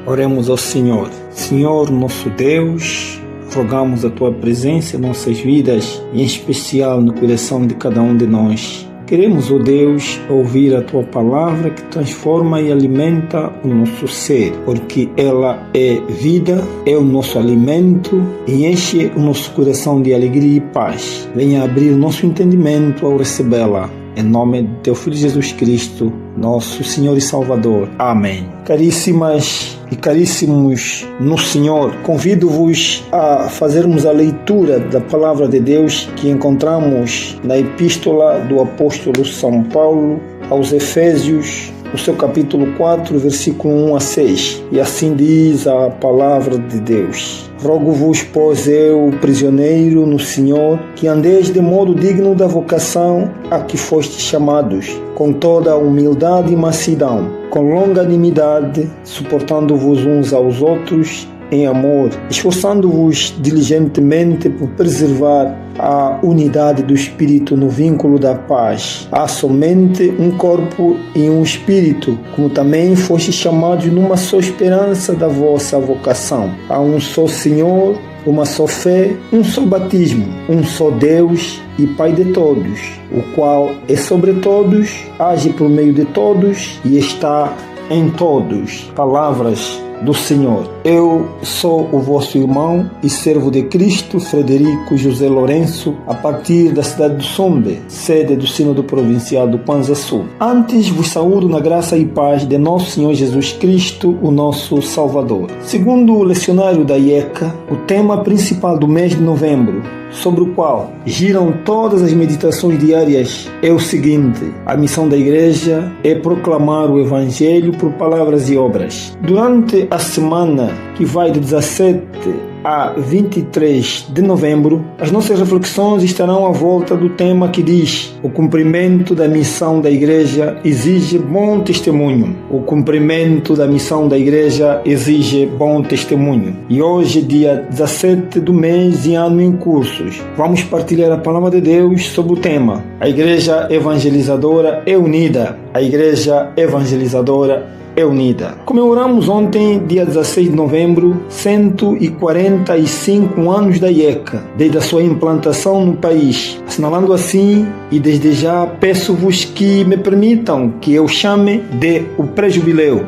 Oremos ao Senhor. Senhor, nosso Deus, rogamos a Tua presença em nossas vidas, em especial no coração de cada um de nós. Queremos, ó Deus, ouvir a Tua palavra que transforma e alimenta o nosso ser, porque ela é vida, é o nosso alimento e enche o nosso coração de alegria e paz. Venha abrir nosso entendimento ao recebê-la. Em nome de Teu Filho Jesus Cristo, nosso Senhor e Salvador. Amém. Caríssimas e caríssimos no Senhor, convido-vos a fazermos a leitura da Palavra de Deus que encontramos na Epístola do Apóstolo São Paulo aos Efésios, no seu capítulo 4, versículo 1 a 6. E assim diz a Palavra de Deus: Rogo-vos, pois eu, prisioneiro no Senhor, que andeis de modo digno da vocação a que fostes chamados, com toda a humildade e mansidão, com longanimidade, suportando-vos uns aos outros em amor, esforçando-vos diligentemente por preservar a unidade do Espírito no vínculo da paz. Há somente um corpo e um Espírito, como também fostes chamados numa só esperança da vossa vocação. Há um só Senhor, uma só fé, um só batismo, um só Deus e Pai de todos, o qual é sobre todos, age por meio de todos e está em todos. Palavras do Senhor. Eu sou o vosso irmão e servo de Cristo, Frederico José Lourenço, a partir da cidade do Sombe, sede do Sínodo Provincial do Panza Sul. Antes vos saúdo na graça e paz de nosso Senhor Jesus Cristo, o nosso Salvador. Segundo o lecionário da IECA, o tema principal do mês de novembro, sobre o qual giram todas as meditações diárias, é o seguinte: a missão da Igreja é proclamar o Evangelho por palavras e obras. Durante a semana que vai de 17 a 23 de novembro, as nossas reflexões estarão à volta do tema que diz: o cumprimento da missão da Igreja exige bom testemunho. O cumprimento da missão da Igreja exige bom testemunho. E hoje, dia 17 do mês e ano em cursos, vamos partilhar a Palavra de Deus sobre o tema: a Igreja Evangelizadora é unida. A Igreja Evangelizadora é unida. Comemoramos ontem, dia 16 de novembro, 145 anos da IECA, desde a sua implantação no país. Assinalando assim, e desde já peço-vos que me permitam que eu chame de o pré-jubileu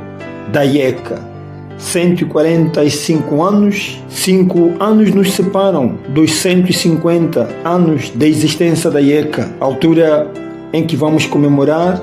da IECA. 145 anos, 5 anos nos separam dos 150 anos de existência da IECA, altura em que vamos comemorar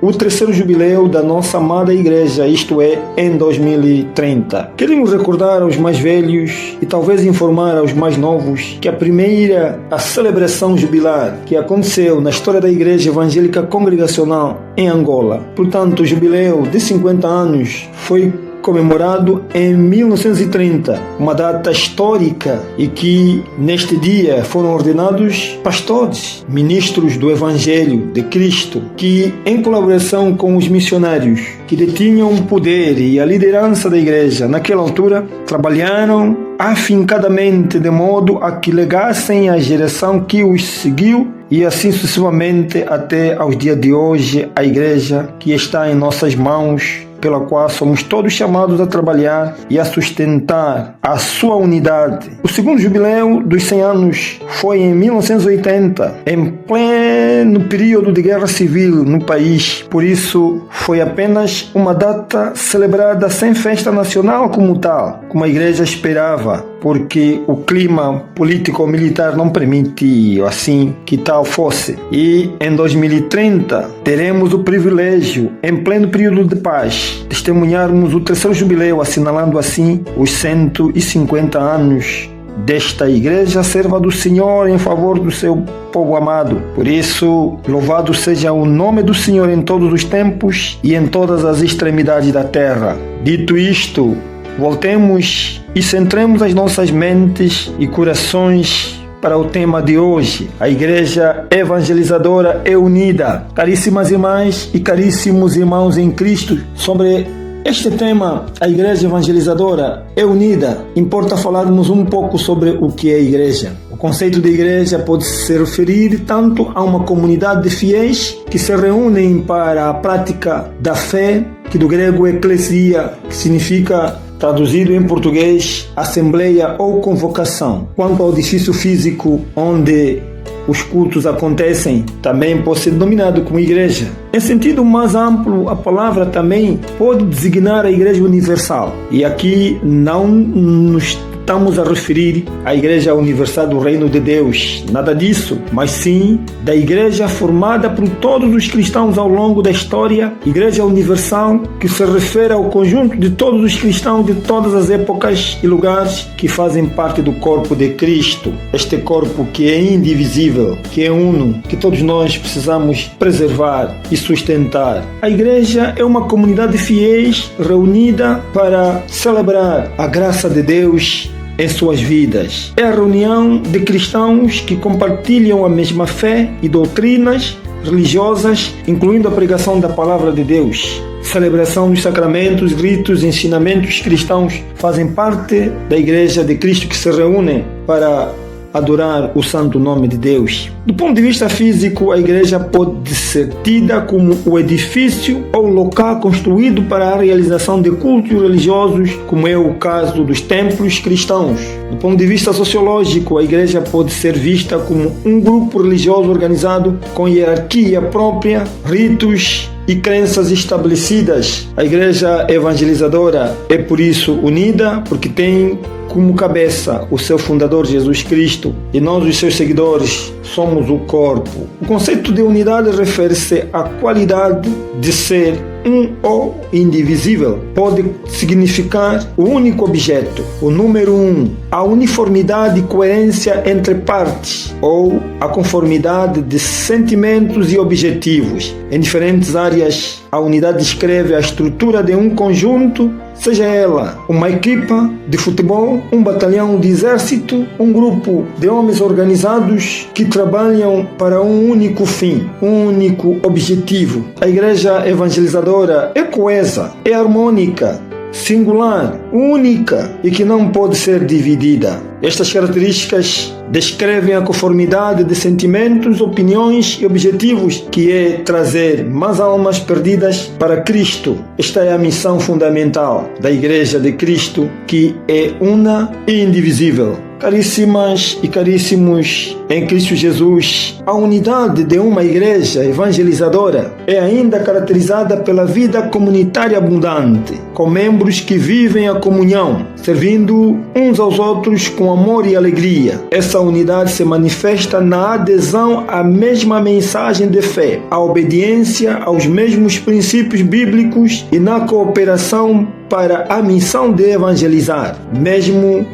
o terceiro jubileu da nossa amada Igreja, isto é, em 2030. Queremos recordar aos mais velhos e talvez informar aos mais novos que a celebração jubilar que aconteceu na história da Igreja Evangélica Congregacional em Angola, portanto, o jubileu de 50 anos, foi comemorado em 1930, uma data histórica, e que neste dia foram ordenados pastores, ministros do Evangelho de Cristo, que em colaboração com os missionários que detinham o poder e a liderança da Igreja naquela altura, trabalharam afincadamente de modo a que legassem à geração que os seguiu e assim sucessivamente até aos dias de hoje, a Igreja que está em nossas mãos, pela qual somos todos chamados a trabalhar e a sustentar a sua unidade. O segundo jubileu dos 100 anos foi em 1980, em pleno período de guerra civil no país. Por isso, foi apenas uma data celebrada sem festa nacional como tal, como a Igreja esperava, porque o clima político-militar não permitia assim que tal fosse. E em 2030 teremos o privilégio, em pleno período de paz, testemunharmos o terceiro jubileu, assinalando assim os 150 anos desta Igreja serva do Senhor em favor do seu povo amado. Por isso, louvado seja o nome do Senhor em todos os tempos e em todas as extremidades da terra. Dito isto, voltemos e centremos as nossas mentes e corações para o tema de hoje: a Igreja Evangelizadora é unida. Caríssimas irmãs e caríssimos irmãos em Cristo, sobre este tema, a Igreja Evangelizadora é unida, importa falarmos um pouco sobre o que é a Igreja. O conceito de Igreja pode se referir tanto a uma comunidade de fiéis que se reúnem para a prática da fé, que do grego eclesia, que significa traduzido em português, assembleia ou convocação. Quanto ao edifício físico onde os cultos acontecem, também pode ser denominado como igreja. Em sentido mais amplo, a palavra também pode designar a Igreja Universal. E aqui não nos estamos a referir à Igreja Universal do Reino de Deus, nada disso, mas sim da Igreja formada por todos os cristãos ao longo da história, Igreja Universal que se refere ao conjunto de todos os cristãos de todas as épocas e lugares que fazem parte do corpo de Cristo, este corpo que é indivisível, que é uno, que todos nós precisamos preservar e sustentar. A Igreja é uma comunidade de fiéis reunida para celebrar a graça de Deus em suas vidas. É a reunião de cristãos que compartilham a mesma fé e doutrinas religiosas, incluindo a pregação da palavra de Deus. Celebração dos sacramentos, ritos, ensinamentos cristãos fazem parte da Igreja de Cristo que se reúne para adorar o santo nome de Deus. Do ponto de vista físico, a igreja pode ser tida como o edifício ou local construído para a realização de cultos religiosos, como é o caso dos templos cristãos. Do ponto de vista sociológico, a igreja pode ser vista como um grupo religioso organizado com hierarquia própria, ritos e crenças estabelecidas. A igreja evangelizadora é por isso unida, porque tem como cabeça o seu fundador Jesus Cristo e nós, os seus seguidores, somos o corpo. O conceito de unidade refere-se à qualidade de ser um ou indivisível. Pode significar o único objeto, o número um, a uniformidade e coerência entre partes ou a conformidade de sentimentos e objetivos. Em diferentes áreas, a unidade descreve a estrutura de um conjunto, seja ela uma equipa de futebol, um batalhão de exército, um grupo de homens organizados que trabalham para um único fim, um único objetivo. A igreja evangelizadora é coesa, é harmônica, singular, única e que não pode ser dividida. Estas características descrevem a conformidade de sentimentos, opiniões e objetivos, que é trazer mais almas perdidas para Cristo. Esta é a missão fundamental da Igreja de Cristo, que é una e indivisível. Caríssimas e caríssimos em Cristo Jesus, a unidade de uma igreja evangelizadora é ainda caracterizada pela vida comunitária abundante, com membros que vivem a comunhão, servindo uns aos outros com amor e alegria. Essa unidade se manifesta na adesão à mesma mensagem de fé, à obediência aos mesmos princípios bíblicos e na cooperação para a missão de evangelizar, mesmo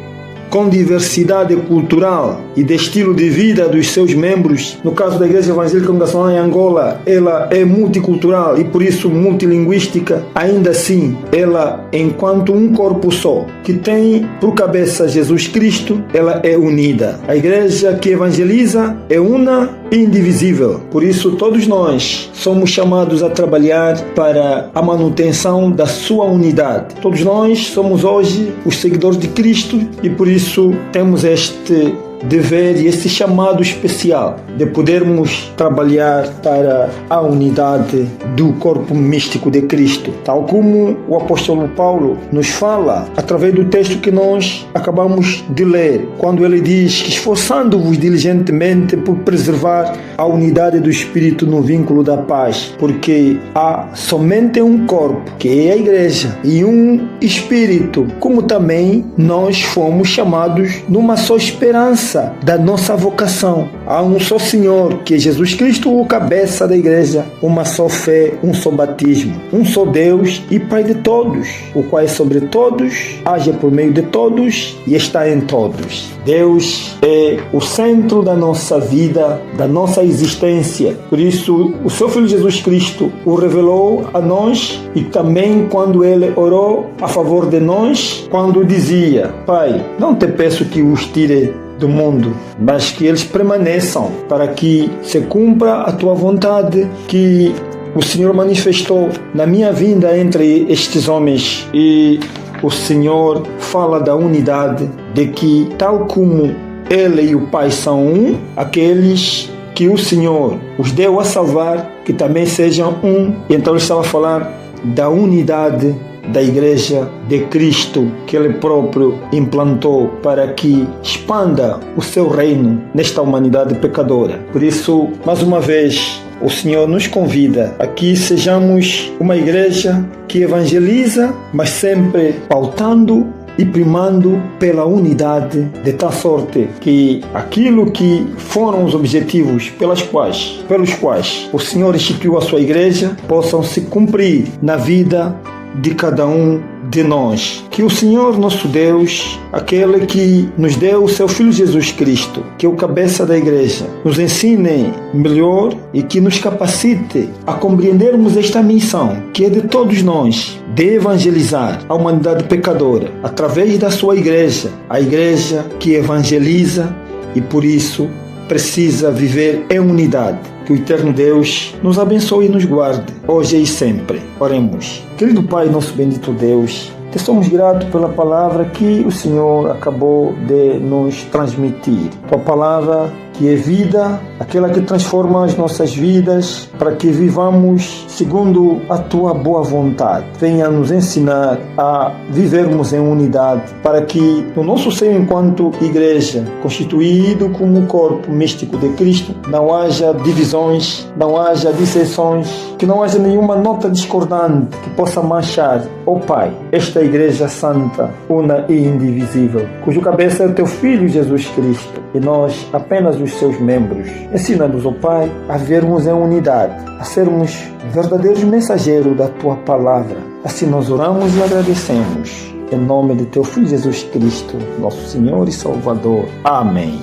com diversidade cultural e de estilo de vida dos seus membros. No caso da Igreja Evangélica Congregacional em Angola, ela é multicultural e por isso multilinguística. Ainda assim, ela, enquanto um corpo só, que tem por cabeça Jesus Cristo, ela é unida. A Igreja que evangeliza é una e indivisível. Por isso, todos nós somos chamados a trabalhar para a manutenção da sua unidade. Todos nós somos hoje os seguidores de Cristo e por isso temos este dever e esse chamado especial de podermos trabalhar para a unidade do corpo místico de Cristo, tal como o apóstolo Paulo nos fala através do texto que nós acabamos de ler, quando ele diz que esforçando-vos diligentemente por preservar a unidade do Espírito no vínculo da paz, porque há somente um corpo, que é a Igreja, e um Espírito, como também nós fomos chamados numa só esperança da nossa vocação. Há um só Senhor, que é Jesus Cristo, o cabeça da igreja, uma só fé, um só batismo, um só Deus e Pai de todos, o qual é sobre todos, age por meio de todos e está em todos. Deus é o centro da nossa vida, da nossa existência. Por isso, o seu Filho Jesus Cristo o revelou a nós e também quando ele orou a favor de nós, quando dizia: Pai, não te peço que os tire do mundo, mas que eles permaneçam para que se cumpra a tua vontade, que o Senhor manifestou na minha vinda entre estes homens. E o Senhor fala da unidade, de que tal como Ele e o Pai são um, aqueles que o Senhor os deu a salvar, que também sejam um. E então ele estava a falar da unidade da Igreja de Cristo que Ele próprio implantou para que expanda o seu reino nesta humanidade pecadora. Por isso, mais uma vez, o Senhor nos convida a que sejamos uma igreja que evangeliza, mas sempre pautando e primando pela unidade, de tal sorte que aquilo que foram os objetivos pelos quais o Senhor instituiu a sua igreja possam se cumprir na vida de cada um de nós. Que o Senhor nosso Deus, aquele que nos deu o seu Filho Jesus Cristo, que é o cabeça da igreja, nos ensine melhor e que nos capacite a compreendermos esta missão, que é de todos nós, de evangelizar a humanidade pecadora através da sua igreja, a igreja que evangeliza e por isso precisa viver em unidade. Que o eterno Deus nos abençoe e nos guarde, hoje e sempre. Oremos. Querido Pai, nosso bendito Deus, te somos gratos pela palavra que o Senhor acabou de nos transmitir. Tua palavra que é vida, aquela que transforma as nossas vidas para que vivamos segundo a Tua boa vontade. Venha nos ensinar a vivermos em unidade para que no nosso seio enquanto igreja, constituído como o corpo místico de Cristo, não haja divisões, não haja dissensões, que não haja nenhuma nota discordante que possa manchar, ó Pai, esta igreja santa, una e indivisível, cujo cabeça é o Teu Filho Jesus Cristo e nós apenas os seus membros. Ensina-nos, ó Pai, a vivermos em unidade, a sermos verdadeiros mensageiros da Tua palavra. Assim nós oramos e agradecemos. Em nome de Teu Filho Jesus Cristo, nosso Senhor e Salvador. Amém.